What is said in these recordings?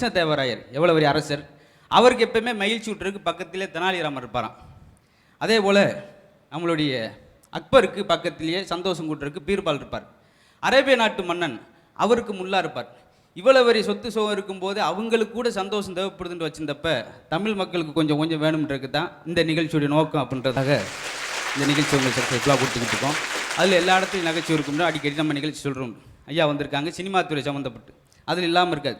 கிருஷ்ணதேவராயர் எவ்வளோ பெரிய அரசர், அவருக்கு எப்பவுமே மகிழ்ச்சி விட்டுறதுக்கு பக்கத்திலே தெனாலிராமர் இருப்பாராம். அதே போல் நம்மளுடைய அக்பருக்கு பக்கத்திலேயே சந்தோஷம் கூட்டுறதுக்கு பீர்பால் இருப்பார். அரேபிய நாட்டு மன்னன் அவருக்கு முல்லா இருப்பார். இவ்வளோ பெரிய சொத்து சுகம் இருக்கும்போது அவங்களுக்கு கூட சந்தோஷம் தேவைப்படுதுன்னு வச்சிருந்தப்ப தமிழ் மக்களுக்கு கொஞ்சம் கொஞ்சம் வேணும்ன்றதுக்கு தான் இந்த நிகழ்ச்சியுடைய நோக்கம் அப்படின்றதாக இந்த நிகழ்ச்சி உங்களுக்கு சக்ஸஸ்ஃபுல்லாக கொடுத்துக்கிட்டு இருக்கோம். அதில் எல்லா இடத்துலையும் நகைச்சுவை இருக்கும்னா அடிக்கடி நம்ம நிகழ்ச்சி சொல்கிறோம். ஐயா வந்திருக்காங்க சினிமா துறை சம்மந்தப்பட்டு, அதில் இல்லாமல் இருக்காது.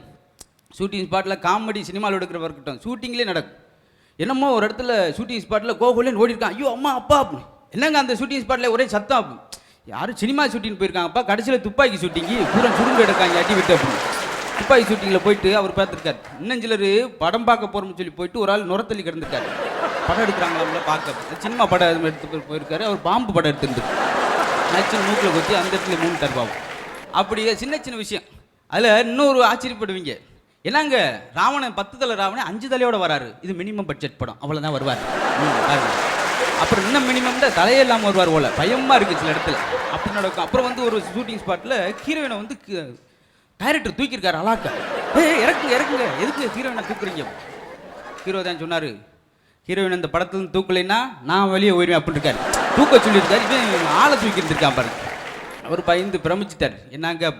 ஷூட்டிங் ஸ்பாட்டில் காமெடி சினிமாவில் எடுக்கிறவா இருக்கட்டும், ஷூட்டிங்லேயே நடக்கும். என்னமோ ஒரு இடத்துல ஷூட்டிங் ஸ்பாட்டில் கோகுலேன்னு ஓடிருக்கான், ஐயோ அம்மா அப்பா அப்படின்னு. என்னங்க அந்த ஷூட்டிங் ஸ்பாட்டில் ஒரே சத்தம் அப்படின்னு. யாரும் சினிமா ஷூட்டிங் போயிருக்காங்கப்பா, கடைசியில் துப்பாக்கி ஷூட்டிங்கு பூரா சுருங்க எடுக்காங்க அடி விட்டு அப்படின்னு. துப்பாக்கி ஷூட்டிங்கில் போயிட்டு அவர் பார்த்துருக்காரு. இன்னும் சிலர் படம் பார்க்க போகிறோம்னு சொல்லி போயிட்டு ஒரு ஆள் நுரத்தள்ளி கிடந்திருக்காரு. படம் எடுக்கிறாங்களா பார்க்க, சினிமா படம் எடுத்து போயிருக்காரு. அவர் பாம்பு படம் எடுத்துருந்து நச்சு மூக்கில் கொத்தி அந்த இடத்துல 3 தருவாகும். அப்படியே சின்ன சின்ன விஷயம். அதில் இன்னொரு ஆச்சரியப்படுவீங்க, என்னங்க ராவணன் 10 தலை ராவணன் 5 தலையோட வராரு. இது மினிமம் பட்ஜெட் படம், அவ்வளோதான் வருவார். அப்புறம் இன்னும் மினிமம் தான் தலையே இல்லாமல் வருவார் போல, பயமாக இருக்குது சில இடத்துல அப்படி நடக்கும். அப்புறம் வந்து ஒரு ஷூட்டிங் ஸ்பாட்டில் ஹீரோயினை வந்து டைரக்டர் தூக்கியிருக்காரு. அலாக்கா இறக்குங்க இறக்குங்க, எதுக்கு ஹீரோயினை தூக்குறீங்க? ஹீரோ தான் சொன்னார், ஹீரோயின் அந்த படத்துலேருந்து தூக்கலைன்னா நான் வெளியே போயிடுவேன் அப்படின்னு இருக்காரு. தூக்க சொல்லியிருக்காரு. இவன் ஆளை தூக்கியிருந்திருக்கான் பாருங்க. அவர் பயந்து பிரமிச்சிட்டார், என்னங்க.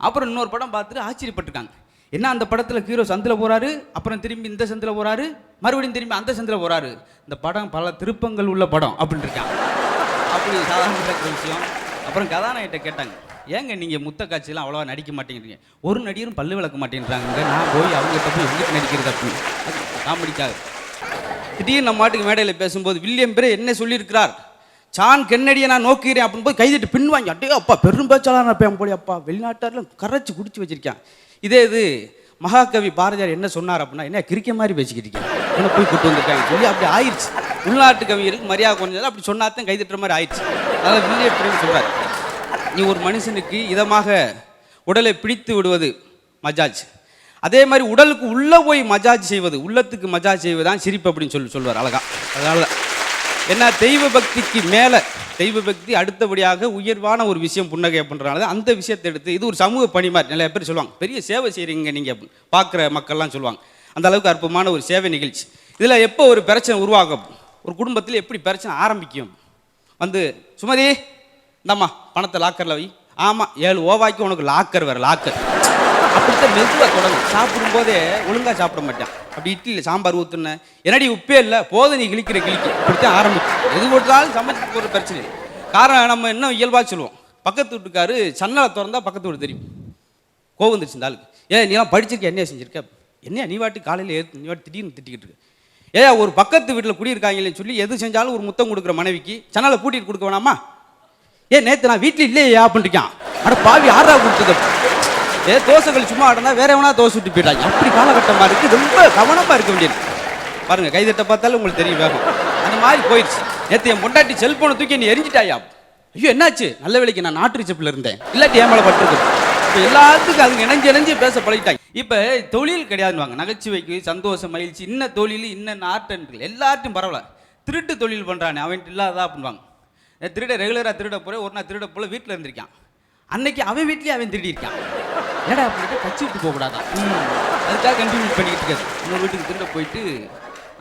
அப்புறம் இன்னொரு படம் பார்த்துட்டு ஆச்சரியப்பட்டிருக்காங்க. என்ன அந்த படத்தில் ஹீரோ சந்தில் போகிறாரு, அப்புறம் திரும்பி இந்த சந்தில் போகிறாரு, மறுபடியும் திரும்பி அந்த சந்தில் போகிறாரு. இந்த படம் பல திருப்பங்கள் உள்ள படம் அப்படின்னு இருக்கான். அப்படி சாதாரண இருக்கிற விஷயம். அப்புறம் கதாநாயகிட்ட கேட்டாங்க, ஏங்க நீங்கள் முத்த காட்சியெல்லாம் அவ்வளோவா நடிக்க மாட்டேங்கிறீங்க, ஒரு நடிகரும் பல்லு விளக்க மாட்டேங்கிறாங்க, நான் போய் அவங்ககிட்ட போய் எங்களுக்கு நடிக்கிறது அப்படின்னு. அது காமெடிக்காக. திடீர்னு நம்ம மாட்டுக்கு மேடையில் பேசும்போது வில்லியம் பிரே என்ன சொல்லியிருக்கிறார், ஜான் கென்னடியை நான் நோக்கிறேன் அப்படின்னு போய் கைதிட்டு பின்வாங்கி, அட்டையோ அப்பா பெரும் பேச்சாளர் இருப்பேன் போய், அப்பா வெளிநாட்டாரில் கரைச்சி குடிச்சு வச்சிருக்கேன். இதே இது மகாகவி பாரதியார் என்ன சொன்னார் அப்படின்னா, என்ன கிரிக்க மாதிரி பேசிக்கிட்டு இருக்கேன், என்ன போய் கூட்டு வந்திருக்காங்க சொல்லி அப்படி ஆயிடுச்சு. உள்நாட்டு கவிஞருக்கு மரியாதை கொஞ்சம் அப்படி சொன்னாதான் கைதிட்டுற மாதிரி ஆயிடுச்சு. அதனால் வில்லியம் பிரே சொல்கிறார், நீ ஒரு மனுஷனுக்கு இதமாக உடலை பிடித்து விடுவது மஜாஜ், அதே மாதிரி உடலுக்கு உள்ளே போய் மஜாஜ் செய்வது, உள்ளத்துக்கு மஜாஜ் செய்வதுதான் சிரிப்பு அப்படின்னு சொல்லுவார் அழகா. அதனால தான் என்ன தெய்வ பக்திக்கு மேலே, தெய்வ பக்தி அடுத்தபடியாக உயர்வான ஒரு விஷயம் புன்னகை அப்படின்றனால தான் அந்த விஷயத்தை எடுத்து இது ஒரு சமூக பணி மாதிரி நிறைய பேர் சொல்லுவாங்க, பெரிய சேவை செய்கிறீங்க நீங்கள் பார்க்குற மக்கள்லாம் சொல்லுவாங்க. அந்த அளவுக்கு அற்புதமான ஒரு சேவை நிகழ்ச்சி. இதில் எப்போ ஒரு பிரச்சனை உருவாகும், ஒரு குடும்பத்தில் எப்படி பிரச்சனை ஆரம்பிக்கும், வந்து சுமதி இந்தாம்மா பணத்தை லாக்கரில் வை, ஆமாம் 7 ஓவாய்க்கு உனக்கு லாக்கர் வேறு லாக்கர், அப்படித்தான் மெதுவாக தொடங்கும். சாப்பிடும்போதே ஒழுங்காக சாப்பிட மாட்டேன், அப்படி இட்லியில் சாம்பார் ஊற்றுனேன், என்னடி உப்பே இல்லை போதும் நீ கிழிக்கிற கிழிக்கு, இப்படித்தான் ஆரம்பிக்கும். எது போட்டாலும் சமைச்சு போகிற பிரச்சனை. காரணம் நம்ம இன்னும் இயல்பாக சொல்லுவோம், பக்கத்து வீட்டுக்காரு சன்னலை திறந்தா பக்கத்து வீடு தெரியும். கோவம் வந்துருச்சு இந்த ஆளுக்கு, நீலாம் படிச்சிருக்க என்ன செஞ்சிருக்க, என்ன நீ வாட்டி காலையில் நீ வாட்டி திடீர்னு திட்டிக்கிட்டு இருக்கு. ஒரு பக்கத்து வீட்டில் குடியிருக்காங்களேன்னு சொல்லி எது செஞ்சாலும் ஒரு முத்தம் கொடுக்குற மனைவிக்கு சன்னலை பூட்டிட்டு கொடுக்க வேணாமா? நேற்று நான் வீட்டில் இல்லையா அப்படின்ட்டுருக்கான். அட பாவி ஆறா கொடுத்தது, தோசைகள் சும்மா ஆடனா வேற எவனா தோசை விட்டு போயிட்டாங்க. அப்படி காலகட்டமாக இருக்குது, ரொம்ப கவனமாக இருக்க வேண்டியது. பாருங்க கைதட்ட பார்த்தாலும் உங்களுக்கு தெரியும் வேகம். அந்த மாதிரி போயிடுச்சு. நேற்று என் பொண்டாட்டி செல்போனை தூக்கி நீ எரிஞ்சிட்டாயா? ஐயோ என்னாச்சு? நல்ல வேலைக்கு நான் நாட்டு ரிச்சப்பில் இருந்தேன், இல்லாட்டி ஏன் மேலே பட்டுருக்கு. இப்போ எல்லாத்துக்கும் அதுங்க இணைஞ்சு பேச பழகிட்டாங்க. இப்போ தொழில் கிடையாதுன்னு, நகைச்சுவைக்கு சந்தோஷம் மகிழ்ச்சி இன்ன தொழில் இன்ன நாட்டுகள் எல்லாத்தையும் பரவாயில்ல. திருட்டு தொழில் பண்ணுறானே அவன் இல்லாதா அப்படின்வாங்க. திருட ரெகுலராக திருட போகிற ஒரு நாள் திருட போல வீட்டில் இருந்திருக்கான். அன்னைக்கு அவன் வீட்லேயே அவன் திருடி இருக்கான். ஏடா அப்படின்ட்டு கட்சி விட்டு போகக்கூடாதான், அதுக்காக கண்டினியூ பண்ணிக்கிட்டு இருக்காது. இன்னொரு வீட்டுக்கு திருட போயிட்டு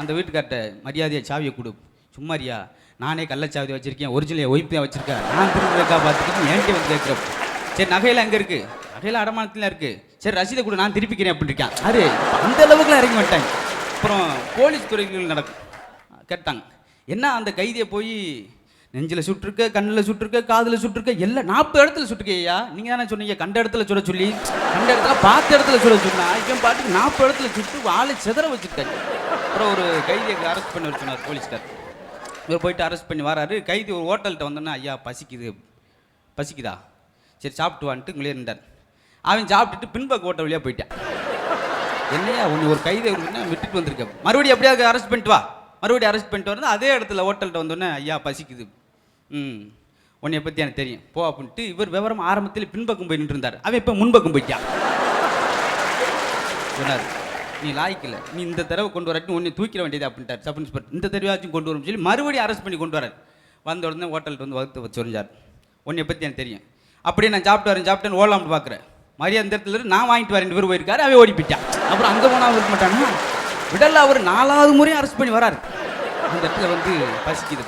அந்த வீட்டுக்கார்ட்ட மரியாதையை சாவியை கொடு, சும்மாரியா நானே கள்ளச்சாவியை வச்சுருக்கேன், ஒரிஜினல் ஒய்ஃபையாக வச்சுருக்கேன், நான் திருடுறக்கா பார்த்துக்கிட்டு ஏன்ட்டே வந்து கேட்குறப்ப, சரி நகையில் அங்கே இருக்குது, நகையில் அடமானத்தில் இருக்குது, சரி ரசீதை கூட நான் திருப்பிக்கிறேன் அப்படின்னு இருக்கான். அது அந்த அளவுக்குலாம் இறங்கி வந்துட்டாங்க. அப்புறம் போலீஸ் துறைகள் நடக்கும். கேட்டாங்க, என்ன அந்த கைதியை போய் நெஞ்சில் சுட்டிருக்க, கண்ணில் சுட்டிருக்க, காதில் சுட்டிருக்க, எல்லாம் 40 இடத்துல சுட்டுக்கையா? நீங்கள் தானே சொன்னீங்க கண்ட இடத்துல சொல்ல சொல்லி, கண்ட இடத்துல பார்த்த இடத்துல சொல்ல சொன்னா, இப்போ பாட்டுக்கு 40 இடத்துல சுட்டு வாழை செதற வச்சுருக்காரு. அப்புறம் ஒரு கைதியை அரெஸ்ட் பண்ணி வர சொன்னார் போலீஸ்கார். இவர் போயிட்டு அரெஸ்ட் பண்ணி வராரு. கைதி ஒரு ஹோட்டல்கிட்ட வந்தோன்னா, ஐயா பசிக்குதா, சரி சாப்பிட்டு வான்ட்டு உங்களே இருந்தார். அவன் சாப்பிட்டுட்டு பின்பக்க ஹோட்டல் வழியாக போயிட்டான். என்னையா ஒன்று ஒரு கைதி விட்டுட்டு வந்திருக்க, மறுபடியும் எப்படியாவது அரெஸ்ட் பண்ணிட்டு வா, மறுபடியும் அரெஸ்ட் பண்ணிட்டு வரது. அதே இடத்துல ஹோட்டல்கிட்ட வந்தோடனே, ஐயா பசிக்குது, உன்னைய பற்றி எனக்கு தெரியும் போ அப்படின்ட்டு இவர் விவரம் ஆரம்பத்தில் பின்பக்கம் போய் நின்று இருந்தார். அவன் இப்போ முன்பக்கம் போயிட்டான். சொன்னார், நீ லாய்க்கில்லை, நீ இந்த தடவை கொண்டு வரட்டு உன்னை தூக்கிட வேண்டியது அப்படின்ட்டார் சப் இன்ஸ்பெக்டர். இந்த தடவையாச்சும் கொண்டு வரும் சொல்லி மறுபடியும் அரெஸ்ட் பண்ணி கொண்டு வரார். வந்த உடனே ஹோட்டல்கிட்ட வந்து வகுத்து வச்சு சொரிஞ்சார், உன்னைய பற்றி எனக்கு தெரியும். அப்படியே நான் சாப்பிட்டேன்னு ஓடலாம்னு பார்க்குறேன், மரியாதை இந்த இடத்துல நான் வாங்கிட்டு வரேன் 2 பேர் போயிருக்காரு, அவன் ஓடி போயிட்டான். அப்புறம் அங்கே போனால் இருக்க மாட்டானா, விடல அவர் 4வது முறையும் அரெஸ்ட் பண்ணி வராரு. அந்த இடத்துல வந்து பசிக்குது,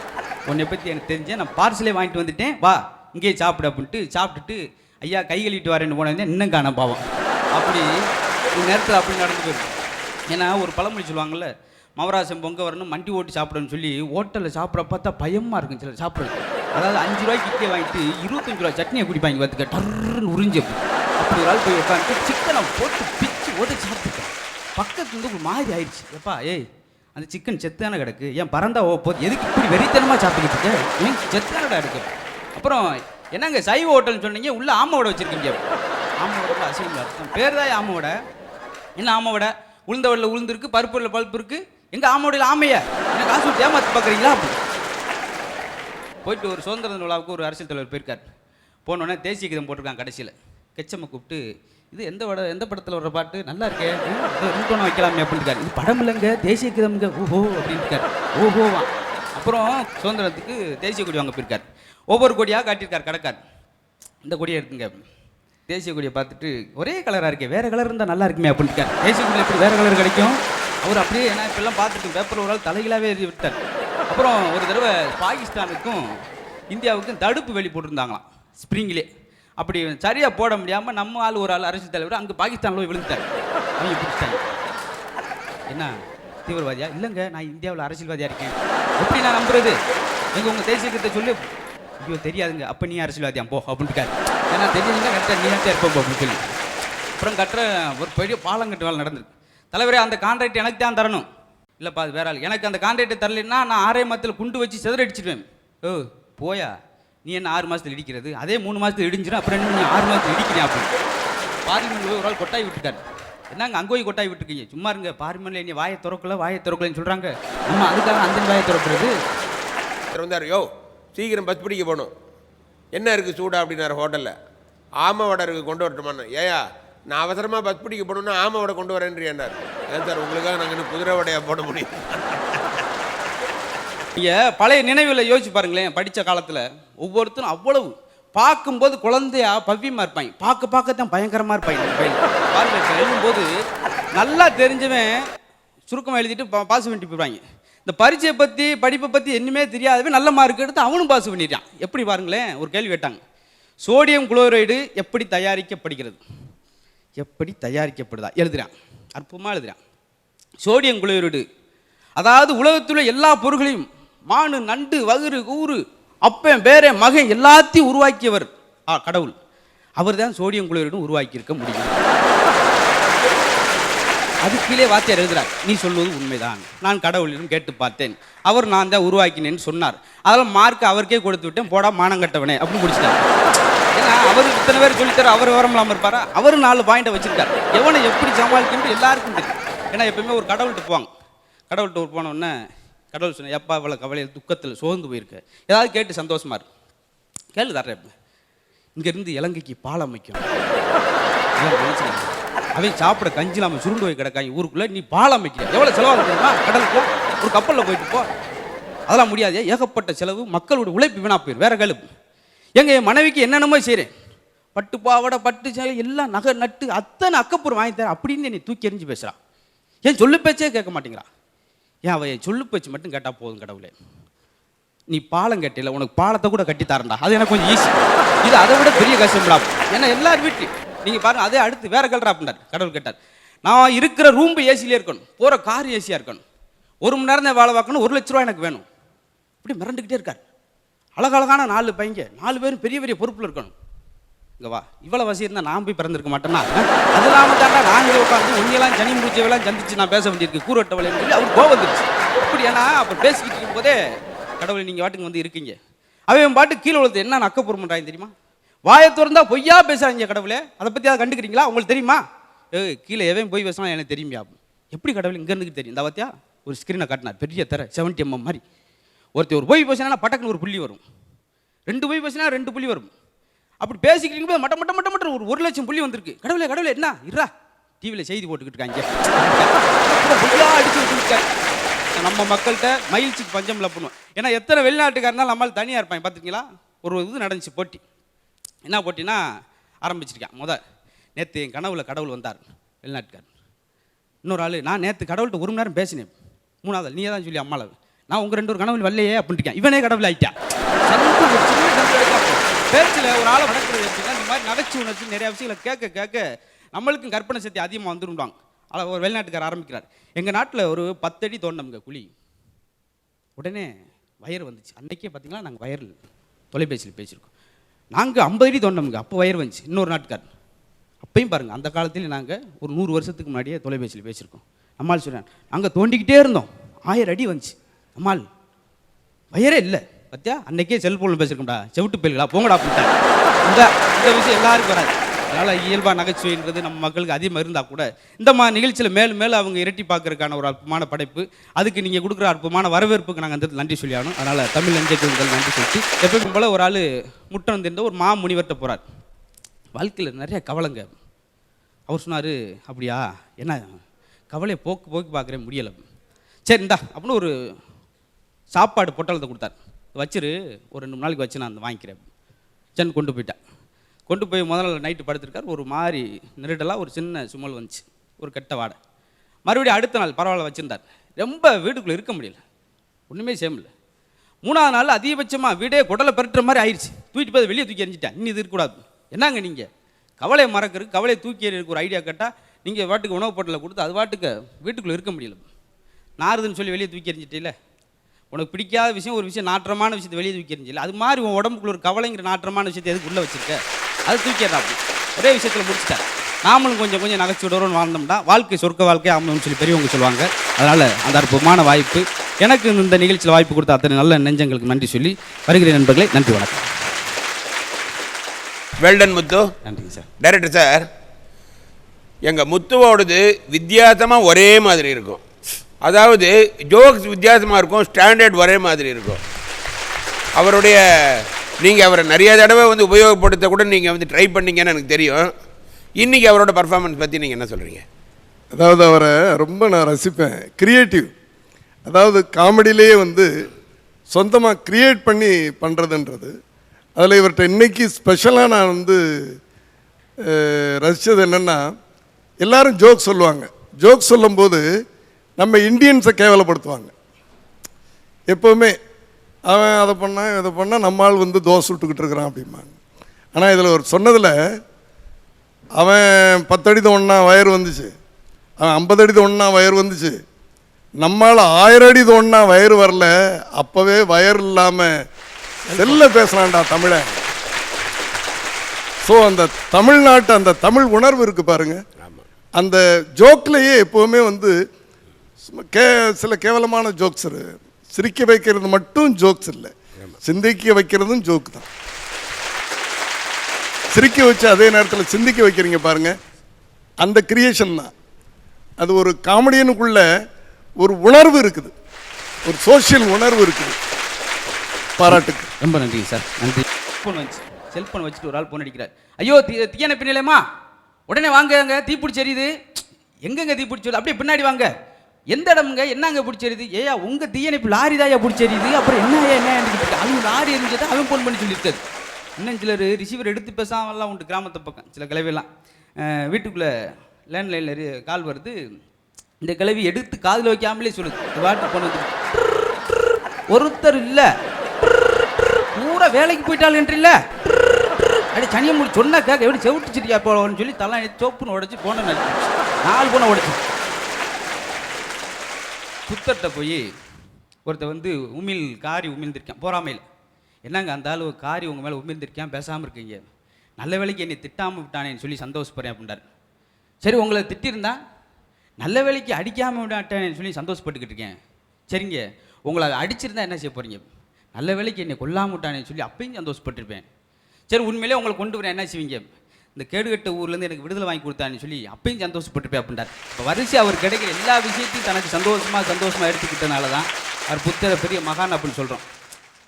உன்னை பற்றி எனக்கு தெரிஞ்சேன், நான் பார்சலே வாங்கிட்டு வந்துட்டேன், வா இங்கேயே சாப்பிடு அப்படின்ட்டு சாப்பிட்டுட்டு ஐயா கை கழுவிட்டு வரேன்னு போனேன், இன்னும் காண பாவம். அப்படி இந்த நேரத்தில் அப்படி நடந்து போயிருக்கு. ஏன்னா ஒரு பழமொழி சொல்லுவாங்கள்ல, மவராசம் பொங்க வரணும் மண்டி ஓட்டி சாப்பிடணும்னு சொல்லி ஹோட்டலில் சாப்பிட பார்த்தா பயமாக இருக்கும் சில சாப்பிட்றது. அதாவது 5 ரூபாய்க்கு இட்லியை வாங்கிட்டு 25 ரூபா சட்னியை குடிப்பாங்க பார்த்துக்க, டர்ன்னு உறிஞ்சு. அப்படி ஒரு ஆள் போய் உட்காந்து சிக்கனை போட்டு பிச்சு உதச்சி சாப்பிட்டுட்டேன். பக்கத்துல இருந்து ஒரு மாதிரி ஆயிடுச்சு, எப்பா ஏய் அந்த சிக்கன் செத்தான கிடக்கு, ஏன் பறந்தா போகுது, எதுக்கு இப்படி வெறித்தனமாக சாப்பிட்டுக்கிட்டு இருக்க, ஏன் செத்தானடா இருக்கு. அப்புறம் என்னங்க சைவ ஹோட்டல்னு சொன்னீங்க, உள்ள ஆமோட வச்சுருக்கீங்க. ஆமோட அசிங்க அர்த்தம், பேர் தான் ஆமோட. என்ன ஆமோட, உளுந்த வடல உளுந்து இருக்குது, பருப்பு வடல பருப்பு இருக்குது, எங்கள் ஆமோடையில் ஆமையா என்ன காசு விட்டு ஏமாற்றி பார்க்குறீங்களா? அப்படி போயிட்டு ஒரு சுதந்திர தின விழாவுக்கு ஒரு அரசியல் தலைவர் போயிருக்கார். போனோடனே தேசிய கீதம் போட்டிருக்காங்க. கடைசியில் கெச்சம்மை கூப்பிட்டு, இது எந்த படத்தில் வர்ற பாட்டு, நல்லா இருக்கே, ரிங்டோனை வைக்கலாமே அப்படின்ட்டுருக்காரு. இது படம் இல்லைங்க, தேசிய கீதம்ங்க, ஓஹோ அப்படின்ட்டுருக்காரு. ஓஹோவா. அப்புறம் சுதந்திரத்துக்கு தேசிய கொடி வாங்க போயிருக்கார். ஒவ்வொரு கொடியாக காட்டியிருக்கார் கடைக்கார். இந்த கொடியை எடுத்துங்க. தேசிய கொடியை பார்த்துட்டு ஒரே கலராக இருக்கே, வேறு கலர் இருந்தால் நல்லா இருக்குமே அப்படின்ட்டுருக்கார். தேசிய கொடியில் எப்படி வேறு கலர் கிடைக்கும்? அவர் அப்படியே ஏன்னா இப்பெல்லாம் பார்த்துட்டு பேப்பர் ஒரு ஆள் தலைகளாகவே எழுதி விட்டார். அப்புறம் ஒரு தடவை பாகிஸ்தானுக்கும் இந்தியாவுக்கும் தடுப்பு வேலி போட்டிருந்தாங்களாம் ஸ்ப்ரிங்கிலே. அப்படி சரியாக போட முடியாமல் நம்ம ஆள் ஒரு ஆள் அரசியல் தலைவர் அங்கே பாகிஸ்தானில் போய் விழுந்துட்டார். அவங்க பிடிச்சிட்டாங்க. என்ன தீவிரவாதியா? இல்லைங்க, நான் இந்தியாவில் அரசியல்வாதியாக இருக்கேன். எப்படி நான் நம்புறது? எங்கள் உங்கள் தேசிய கீதத்தை சொல்லி, ஐயோ தெரியாதுங்க, அப்போ நீ அரசியல்வாதியா போ அப்படின்ட்டுக்காரு. ஏன்னா தெரியுதுங்க கரெக்டாக நீ தான் இருப்போம் அப்படின்னு சொல்லி. அப்புறம் கட்டுற ஒரு பெரிய பாலம் கட்டு வேலை நடந்திருக்கு. தலைவரே அந்த கான்ட்ராக்ட் எனக்கு தான் தரணும். இல்லைப்பா அது வேற ஆள், எனக்கு அந்த கான்ட்ராக்டை தரலைன்னா நான் 6 மாதத்தில் குண்டு வச்சு சிதறடிச்சிடுவேன். ஓ போயா, நீ என்ன 6 மாதத்தில் இடிக்கிறது, அதே 3 மாதத்தில் இடிஞ்சிடும், அப்புறம் என்ன நீ 6 மாதத்தில் இடிக்கிறேன் அப்படின்னு. பார்லிமெண்ட்டில் ஒரு ஆள் கொட்டாய் விட்டுட்டார். என்னங்க அங்கே போய் கொட்டாய் விட்டுருக்கீங்க, சும்மா இருங்க, பார்லிமெண்ட்டில் நீ வாயை திறக்கலன்னு சொல்கிறாங்க. ஆமாம், அதுக்காக அந்த வாயை திறக்கிறது. வந்தார், யோ சீக்கிரம் பஸ் பிடிக்க போகணும், என்ன இருக்குது சூடா அப்படின்னாரு ஹோட்டலில். ஆமை வடை இருக்குது கொண்டு வரட்டுமான்னு. ஏயா நான் அவசரமாக பஸ் பிடிக்க போகணுன்னா ஆமை வடை கொண்டு வரேன்றியாண்டார். ஏன் சார் உங்களுக்காக நாங்கள் இன்னும் குதிரை வடையாக போட முடியும்? நீங்கள் பழைய நினைவில் யோசிச்சு பாருங்களேன். படித்த காலத்தில் ஒவ்வொருத்தரும் அவ்வளவு பார்க்கும்போது குழந்தையா பவ்யமாக இருப்பாங்க, பார்க்கத்தான் பயங்கரமாக இருப்பாங்க. பாருங்க எழுதும்போது நல்லா தெரிஞ்சவன் சுருக்கமாக எழுதிட்டு பாஸ் பண்ணிட்டு போயிடுவாங்க. இந்த பரீட்சையை பற்றி படிப்பை பற்றி என்னமே தெரியாதவன் நல்ல மார்க் எடுத்து அவனும் பாஸ் பண்ணிட்டான். எப்படி பாருங்களேன், ஒரு கேள்வி கேட்டாங்க, சோடியம் குளோரைடு எப்படி தயாரிக்கப்படுகிறது, எப்படி தயாரிக்கப்படுதா எழுதுறான், அற்புதமாக எழுதுறான். சோடியம் குளோரைடு அதாவது உலகத்தில் எல்லா பொருள்களையும் மானு நண்டு வகுறு கூறு அப்பன் பேரே மகன் எல்லாத்தையும் உருவாக்கியவர் கடவுள். அவர் தான் சோடியம் குளோரைடும் உருவாக்கியிருக்க முடியும். அது கீழே வாத்தியார் எழுதுறார், நீ சொல்வது உண்மைதான், நான் கடவுளிடம் கேட்டு பார்த்தேன், அவர் நான் தான் உருவாக்கினேன்னு சொன்னார், அதெல்லாம் மார்க் அவருக்கே கொடுத்து விட்டேன், போடா மானங்கட்டவனே அப்படின்னு முடிச்சிட்டார். ஏன்னா அவர் இத்தனை பேர் சொல்லித்தர அவர் விவரம் இல்லாமல் இருப்பாரா, அவர் 4 பாயிண்டை வச்சிருக்கார். எவனை எப்படி சமாளிக்கணும் எல்லாருக்கும் தெரியும். ஏன்னா எப்பவுமே ஒரு கடவுள்கிட்ட போவாங்க, கடவுள்கிட்ட போனோடனே கடவுள் சொன்ன, எப்பா இவ்வளோ கவலையில் துக்கத்தில் சோர்ந்து போயிருக்க, ஏதாவது கேட்டு சந்தோஷமா இருக்கு, கேளு தர்றேன், இங்கேருந்து இலங்கைக்கு பாலம் அமைக்கும், அவன் சாப்பிட கஞ்சி இல்லாமல் சுருண்டு போய் கிடக்காங்க ஊருக்குள்ளே, நீ பாலம் அமைக்கிற, எவ்வளோ செலவாக தெரியுமா, கடலுக்கு ஒரு கப்பலில் போயிட்டு போ, அதெல்லாம் முடியாது, ஏகப்பட்ட செலவு, மக்களோட உழைப்பு வீணா போயிடும், வேற கழுப்பு. என் மனைவிக்கு என்னென்னமோ செய்கிறேன், பட்டு பாவடை பட்டு சேலை எல்லாம் நகை நட்டு அத்தனை அக்கப்பூர் வாங்கி தரேன் அப்படின்னு நீ தூக்கி எறிஞ்சு பேசுகிறான். ஏன் சொல்லு பேச்சே கேட்க மாட்டேங்கிறா, ஏன் அவன் என் சொல்லு பேச்சு மட்டும் கேட்டால் போதும், கடவுளே நீ பாலம் கேட்டில, உனக்கு பாலத்தை கூட கட்டி தரண்டா, அது எனக்கு கொஞ்சம் ஈஸி, இது அதை விட பெரிய கஷ்டம்டா. ஏன்னா எல்லார் வீட்லையும் நீங்கள் பாருங்கள், அதே அடுத்து வேற கல்றா அப்படின்னார். கடவுள் கேட்டார், நான் இருக்கிற ரூம்பு ஏசிலே இருக்கணும், போகிற கார் ஏசியாக இருக்கணும், 1 மணி நேரம் தான் வேலை பார்க்கணும், 1 லட்ச ரூபா எனக்கு வேணும், இப்படி மிரண்டுக்கிட்டே இருக்கார். அழகழகான 4 பையங்க, 4 பேரும் பெரிய பெரிய பொறுப்பில் இருக்கணும். இங்கே வா, இவ்வளோ வசதி இருந்தால் நான் போய் பிறந்திருக்க மாட்டேன்னா, அது இல்லாமல் தாண்டா நாங்கள் உட்காந்து ஒன்றையெல்லாம் சனி முடிச்சவெல்லாம் சந்திச்சு நான் பேச வேண்டியிருக்கு, கூறட்டவளைன்னு சொல்லி அவர் கோவம் வந்துருச்சு. அப்படி ஏன்னா அப்போ பேசிக்கிட்டு இருக்கும்போதே, கடவுளை நீங்கள் வாட்டுக்கு வந்து இருக்கீங்க, அவன் பாட்டு கீழே உழுது என்ன அக்கப்பூர் பண்ணுறாங்க தெரியுமா, வாயை திறந்தா பொய்யா பேசுகிறாங்க, கடவுளே அதை பற்றி அதை கண்டுக்கிறீங்களா, உங்களுக்கு தெரியுமா, கீழே எவன் போய் பேசினா எனக்கு தெரியுமா, எப்படி கடவுள் இங்கே இருந்து தெரியும், இந்த பார்த்தியா ஒரு ஸ்க்ரீனை காட்டினார், பெரிய தர 70 mm மாதிரி, ஒருத்தர் ஒரு போய் பேசினா பட்டக்குன்னு ஒரு புள்ளி வரும், 2 போய் பேசினா 2 புள்ளி வரும், அப்படி பேசிக்கிட்டு போது மட்ட ஒரு 1 லட்சம் புள்ளி வந்திருக்கு. கடவுளே என்ன இருறா, டிவியில் செய்தி போட்டுக்கிட்டு இருக்காங்க, அடிச்சு நம்ம மக்கள்கிட்ட மகிழ்ச்சிக்கு பஞ்சம் இல்லை பண்ணுவோம். ஏன்னா எத்தனை வெளிநாட்டுக்காரனாலும் நம்மளால் தனியாக இருப்பாங்க. பார்த்துருக்கீங்களா, ஒரு இது நடந்துச்சு போட்டி, என்ன போட்டினா ஆரம்பிச்சிருக்கேன், நேற்று என் கனவுல கடவுள் வந்தார், வெளிநாட்டுக்கார். இன்னொரு ஆள், நான் நேற்று கடவுள்கிட்ட 1 மணி நேரம் பேசினேன். 3வது ஆள், நீயே தான் சொல்லி அம்மாவில், நான் உங்கள் 2 கனவுல வரலையே அப்படின்ட்டு இவனே கடவுள் ஆகிட்டான். பேச்சில் ஒரு ஆளை வளர்க்குறது எப்படின்னா, இந்த மாதிரி நகைச்சு உணர்ச்சி நிறையா விஷயங்களை கேட்க கேட்க நம்மளுக்கும் கற்பனை சக்தி அதிகமாக வந்துருவாங்க. அதில் ஒரு வெளிநாட்டுக்கார ஆரம்பிக்கிறார். எங்கள் நாட்டில் ஒரு 10 அடி தோண்டம்ங்க குழி. உடனே வயர் வந்துச்சு. அன்றைக்கே பார்த்தீங்கன்னா நாங்கள் வயரில் தொலைபேசியில் பேசியிருக்கோம். நாங்கள் 50 அடி தோண்டம்ங்க, அப்போ வயர் வந்துச்சு. இன்னொரு நாட்டுக்கார் அப்பையும் பாருங்கள், அந்த காலத்தில் நாங்கள் ஒரு 100 வருஷத்துக்கு முன்னாடியே தொலைபேசியில் பேசியிருக்கோம். நம்மால் சொல்கிறேன், நாங்கள் தோண்டிக்கிட்டே இருந்தோம், 1000 அடி வந்துச்சு. நம்மால் வயரே இல்லை பத்தியா, அன்றைக்கே செல்ஃபோனில் பேசியிருக்கோம்டா, செவிட்டு போயிடலாம் போங்கடா அப்படின்ட்டாங்க. இந்த விஷயம் எல்லாருக்கும் வராது. அதனால் இயல்பாக நகைச்சுவைன்றது நம்ம மக்களுக்கு அதிகமாக இருந்தால் கூட இந்த மாதிரி நிகழ்ச்சியில் மேலும் மேலும் அவங்க இரட்டி பார்க்கறதுக்கான ஒரு அற்புதமான படைப்பு. அதுக்கு நீங்கள் கொடுக்குற அற்புதமான வரவேற்புக்கு நாங்கள் அந்த நன்றி சொல்லி ஆகணும். அதனால் தமிழ் நெஞ்சக்கு நன்றி சொல்லிட்டு, எப்பவும் போல் ஒரு ஆள் முட்டம் தெரிந்த ஒரு முனிவர்கிட்ட போகிறார். வாழ்க்கையில் நிறைய கவலைங்க. அவர் சொன்னார், அப்படியா, என்ன கவலையை போக்கு பார்க்குறேன், முடியலை. சரி இந்தா அப்படின்னு ஒரு சாப்பாடு பொட்டலத்தை கொடுத்தார். வச்சிரு, ஒரு 2 நாளைக்கு வச்சு நான் வாங்கிக்கிறேன். சென் கொண்டு போயிட்டேன். கொண்டு போய் முதல் நாள் நைட்டு படுத்திருக்கார். ஒரு மாதிரி நெருடலாக ஒரு சின்ன சுமல் வந்துச்சு, ஒரு கெட்ட வாடை. மறுபடியும் அடுத்த நாள் பரவாயில்ல வச்சுருந்தார். ரொம்ப வீட்டுக்குள்ளே இருக்க முடியல, ஒன்றுமே செய்ய முடியல. 3வது நாள் அதிகபட்சமாக வீடே குடலை பரட்டுற மாதிரி ஆயிடுச்சு. தூக்கிட்டு போய் வெளியே தூக்கி எறிஞ்சிட்டேன். இன்னும் இது இருக்கக்கூடாது. என்னங்க நீங்கள் கவலையை மறக்கிறதுக்கு, கவலையை தூக்கி எறிறதுக்கு ஒரு ஐடியா கேட்டால் நீங்கள் வாட்டுக்கு உணவு பொட்டலை கொடுத்து அது வாட்டுக்கு வீட்டுக்குள்ளே இருக்க முடியல. நாறுதுன்னு சொல்லி வெளியே தூக்கி எறிஞ்சிட்டில்ல, உனக்கு பிடிக்காத விஷயம், ஒரு விஷயம் நாற்றமான விஷயத்தை வெளியே தூக்கி எறிஞ்சில்ல, அது மாதிரி உன் உடம்புக்குள்ள ஒரு கவலைங்கிற நாற்றமான விஷயத்தை எதுக்கு உள்ளே வச்சுருக்க, அது தூக்கிடுறா. அப்படி ஒரே விஷயத்தில் முடிச்சிட்டார். நாமளும் கொஞ்சம் கொஞ்சம் நகைச்சுடரோன்னு வாழ்ந்தோம்னா வாழ்க்கை சொர்க்க வாழ்க்கை ஆகணும்னு சொல்லி பெரியவங்க சொல்லுவாங்க. அதனால் அந்த அற்புதமான வாய்ப்பு எனக்கு இந்த நிகழ்ச்சியில் வாய்ப்பு கொடுத்த அத்தனை நல்ல நெஞ்சங்களுக்கு நன்றி சொல்லி வருகிறேன் நண்பர்களே. நன்றி, வணக்கம். வெல்டன் முத்து. நன்றிங்க சார். டைரக்டர் சார், எங்கள் முத்துவோடது வித்தியாசமாக ஒரே மாதிரி இருக்கும். அதாவது ஜோக்ஸ் வித்தியாசமாக இருக்கும், ஸ்டாண்டர்ட் ஒரே மாதிரி இருக்கும். அவருடைய நீங்கள் அவரை நிறைய தடவை வந்து உபயோகப்படுத்த கூட நீங்கள் வந்து ட்ரை பண்ணீங்கன்னு எனக்கு தெரியும். இன்றைக்கி அவரோட பர்ஃபார்மன்ஸ் பற்றி நீங்கள் என்ன சொல்கிறீங்க? அதாவது அவரை ரொம்ப நான் ரசிப்பேன். கிரியேட்டிவ், அதாவது காமெடியிலேயே வந்து சொந்தமாக க்ரியேட் பண்ணி பண்ணுறதுன்றது. அதில் இவர்கிட்ட இன்றைக்கி ஸ்பெஷலாக நான் வந்து ரசித்தது என்னென்னா, எல்லோரும் ஜோக் சொல்லுவாங்க. ஜோக் சொல்லும்போது நம்ம இந்தியன்ஸை கேவலப்படுத்துவாங்க எப்போவுமே. அவன் அதை பண்ணால் இதை பண்ணால் நம்மால் வந்து தோசை விட்டுக்கிட்டு இருக்கிறான் அப்படிம்பாங்க. ஆனால் இதில் ஒரு சொன்னதில், அவன் 10 அடி தோண்டினா வயர் வந்துச்சு, அவன் 50 அடி தோண்டினா வயர் வந்துச்சு, நம்மால் 1000 அடி தோண்டினா வயர் வரல, அப்போவே வயர் இல்லாமல் செல்ல பேசுகிறான்டா தமிழை. ஸோ அந்த தமிழ்நாட்டு அந்த தமிழ் உணர்வு இருக்குது பாருங்கள். அந்த ஜோக்லேயே எப்போவுமே வந்து சில கேவலமான ஜோக்ஸ் சிரிக்க வைக்கிறது மட்டும் ஜோக்ஸ் இல்லை, சிந்திக்க வைக்கிறதும் ஜோக்கு தான். சிரிக்க வச்சு அதே நேரத்தில் சிந்திக்க வைக்கிறீங்க பாருங்க, அந்த கிரியேஷன் தான். அது ஒரு காமெடியனுக்குள்ள ஒரு உணர்வு இருக்குது, ஒரு சோஷியல் உணர்வு இருக்குது. பாராட்டுக்கு ரொம்ப நன்றிங்க சார். நன்றி. செல்ஃபோன் வச்சுட்டு ஒரு ஆள் போன் அடிக்கிறார். ஐயோ தீயணைப்பு நிலையமா, உடனே வாங்க, அங்கே தீப்பிடிச்சி எரியுது. எங்கெங்க தீப்பிடிச்சி? அப்படியே பின்னாடி வாங்க. எந்த இடமுங்க, என்னங்க பிடிச்செரியுது? ஏயா உங்கள் தீயணைப்பு லாரி தாயா பிடிச்செரியுது. அப்புறம் என்ன அவங்க லாரி எரிஞ்சதை அவன் ஃபோன் பண்ணி சொல்லியிருக்காது. இன்னும் சிலர் ரிசீவர் எடுத்து பேசாமலாம் உண்டு. கிராமத்து பக்கம் சில கிளவியெல்லாம் வீட்டுக்குள்ளே லேண்ட்லைனில் கால் வருது, இந்த கிளவி எடுத்து காதில் வைக்காமலே சொல்லுது. வாட்டு போன ஒருத்தர் இல்லை, பூரா வேலைக்கு போயிட்டாள் என்று இல்லை, அப்படி சனியை முடி சொன்னா கேட்க எப்படி செவிட்டுச்சிருக்கா போன்னு சொல்லி தலை சோப்புன்னு உடச்சி போன 4 போனை உடச்சி. புத்தர்கிட்ட போய் ஒருத்தர் வந்து காரி உமிழ்ந்திருக்கான் போறாமையில். என்னங்க அந்த ஆள் காரி உங்கள் மேலே உமிழ்ந்திருக்கான், பேசாமல் இருக்கீங்க, நல்ல வேலைக்கு என்னை திட்டாமல் விட்டானேன்னு சொல்லி சந்தோஷப்படுறேன் அப்படின்றார். சரி உங்களை திட்டிருந்தா நல்ல வேலைக்கு அடிக்காமல் விட்டானேன்னு சொல்லி சந்தோஷப்பட்டுக்கிட்டு இருக்கேன். சரிங்க உங்களை அடிச்சிருந்தா என்ன செய்ய போகிறீங்க? நல்ல வேலைக்கு என்னை கொல்லாமல் விட்டானேன்னு சொல்லி அப்பயும் சந்தோஷப்பட்டிருப்பேன். சரி உண்மையிலே உங்களை கொண்டு வரேன் என்ன செய்வீங்க? இந்த கேடுகட்ட ஊர்லேருந்து எனக்கு விடுதலை வாங்கி கொடுத்தான்னு சொல்லி அப்பயும் சந்தோஷப்பட்டுருப்பேன் அப்படின்றார். இப்போ வரிசை அவர் கிடைக்கிற எல்லா விஷயத்தையும் தனக்கு சந்தோஷமாக எடுத்துக்கிட்டனால தான் அவர் புத்தரை பெரிய மகான் அப்படின்னு சொல்கிறோம்.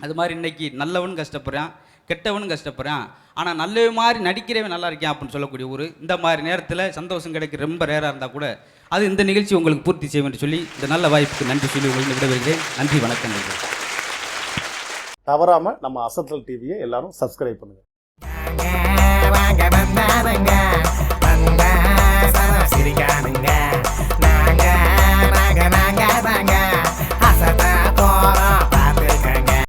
அது மாதிரி இன்னைக்கு நல்லவனும் கஷ்டப்படுறான், கெட்டவனும் கஷ்டப்படுறான், ஆனால் நல்ல மாதிரி நடிக்கிறவன் நல்லா இருக்கேன் அப்படின்னு சொல்லக்கூடிய ஒரு இந்த மாதிரி நேரத்தில் சந்தோஷம் கிடைக்க ரொம்ப ரேராக இருந்தால் கூட அது இந்த நிகழ்ச்சி உங்களுக்கு பூர்த்தி செய்யும் என்று சொல்லி இந்த நல்ல வாய்ப்புக்கு நன்றி சொல்லி உங்களுக்கு விடைபெறுகிறேன். நன்றி, வணக்கம். தவறாமல் நம்ம அசத்தல் டிவியை எல்லாரும் சப்ஸ்கிரைப் பண்ணுங்கள். bang bang.